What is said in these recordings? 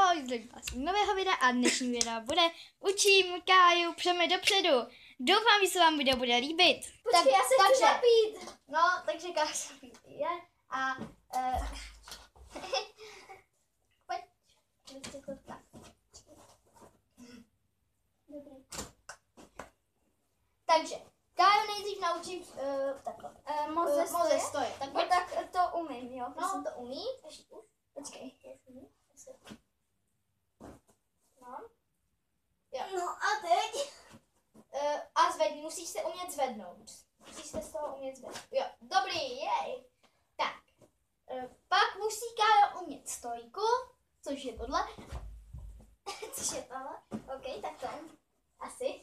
Ahoj, zdravím vás u nového videa a dnešní video bude Učím Káju, přeme dopředu. Doufám, že se vám video bude líbit. Počkej, já se chci napít. No, takže Kája se napít je a pojď, to tak. Dobrý. Takže, Káju nejdřív naučím takhle. Moze stoje. Tak, no, tak to umím, jo? No, to umí. Počkej. No. Jo. No a teď? A zvedni, musíš se umět zvednout. Musíš se z toho umět zvednout. Jo, dobrý, jej. Tak. Pak musí Kája umět stojku, což je tohle. Což je tohle. OK, tak to asi.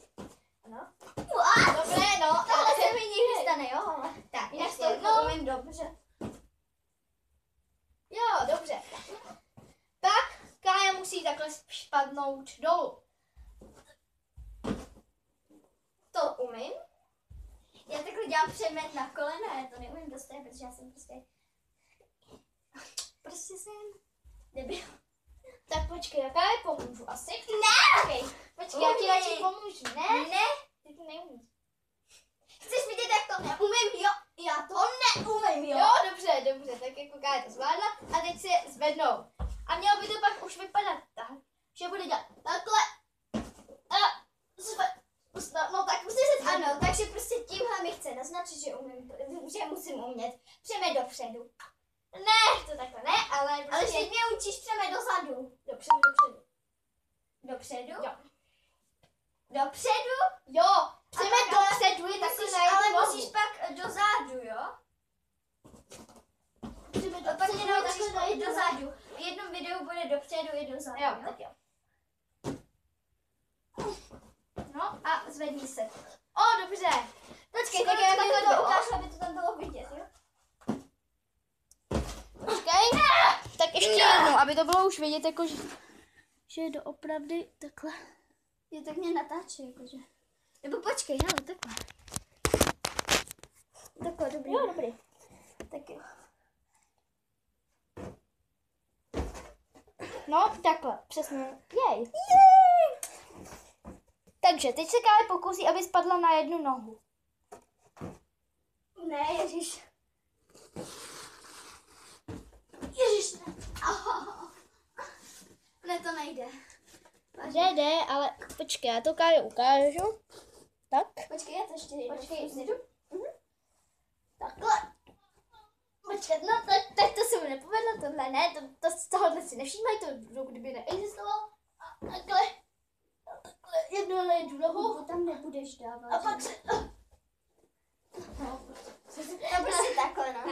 Ano. Dobré, no. Tohle se mi někdy stane, jo? Tak, jinak stojku umím dobře. Jo, dobře. Pak Kája musí takhle spadnout dolů. To umím. Já takhle dělám přemet na kolena, já to neumím dostat, protože já jsem prostě jsem debil. Tak počkej, jaká je pomůžu asi? Ne! Počkej, já ti radši pomůžu, ne? Ne. Ty to neumíš. Chceš vidět, jak to neumím, jo? Já to neumím, jo? Jo, dobře, tak jako Kája to zvládla a teď si zvednou. A mělo by to pak už vypadat tak, že bude dělat takhle. No tak musíš se zvednout. Ano, takže prostě tímhle mi chce naznačit, že že musím umět přemet dopředu. Ne, to takhle ne, ale prostě... Ale že mě učíš přemet dozadu. Dopředu. Dopředu? Jo. Dopředu? Jo. Přemet dopředu je takový na jednu nohu. Ale musíš pak dozadu, jo? Pak mě naučíš dozadu. V jednom videu bude dopředu i dozadu, jo? Tak jo. No a zvedni se. O, dobře. Počkej, tak já takhle to ukážu, aby to tam bylo vidět, jo? Počkej. Tak ještě jednou, aby to bylo už vidět, jakože že je doopravdy takhle. Je tak mě natáčí, jakože. Nebo počkej, hele, takhle. Takhle, dobrý. Jo, dobrý. Tak jo. No, takhle, přesně. Jej. Takže, teď se Kája pokusí, aby spadla na jednu nohu. Ne, ježiš. Ježiš, ne. Ne, to nejde. Jde, ale počkej, já to Káju ukážu. Tak. Počkej, já to ještě nejdu. Počkej, takhle. Počkej, no tak to se mi nepovedlo, tohle ne, to z tohohle si nevšímají, to kdyby neexistovalo. A takhle jednu na jednu nohu. To tam nebudeš dávat. A pak se... No, prostě takhle, no.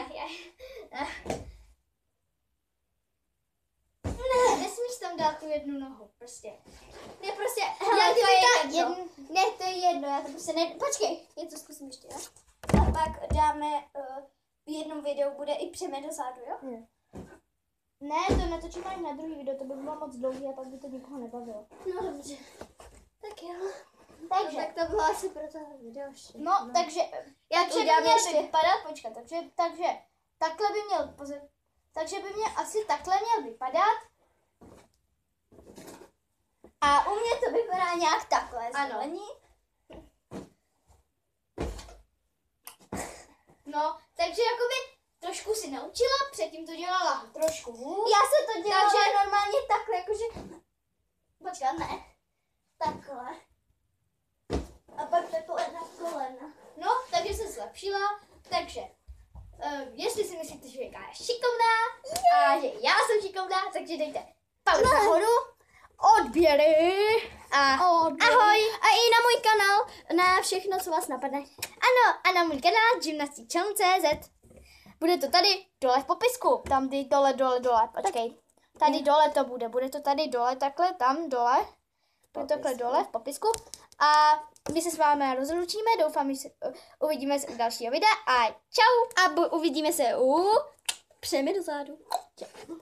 Ne, nesmíš tam dát tu jednu nohu, prostě. Ne, prostě, hele, to je jedno. Ne, to je jedno, já to prostě ne... Počkej, já to zkusím ještě, jo? A pak dáme, v jednom videu bude i přemet dozadu, jo? Ne, to natočíme až na druhý video, to by bylo moc dlouhý a pak by to nikoho nebavilo. No dobře. Tak jo. Takže. Tak to bylo asi pro tohle video ještě. No, takže já to udělám ještě. Vypadat, počkat, takže takhle by měl, takže by mě asi takhle měl vypadat. A u mě to vypadá nějak takhle. Ano. No, takže jakoby trošku si naučila, předtím to dělala trošku hůř. Já se to dělala takže normálně takhle, jakože... Počkat, ne. Takhle. A pak takhle na kolena. No, takže se zlepšila, takže jestli si myslíte, že je Kája šikovná a že já jsem šikovná, takže dejte pauzu nahoru, odběry a ahoj. A i na můj kanál, na všechno, co vás napadne. Ano, a na můj kanál gymnastikchannel.cz. Bude to tady dole v popisku, tam dole, počkej. Tady dole to bude to tady dole, takhle, tam dole. Bude takhle dole v popisku. A my se s vámi rozloučíme, doufám, že uvidíme se u dalšího videa a čau. A uvidíme se u přemet dozadu. Čau.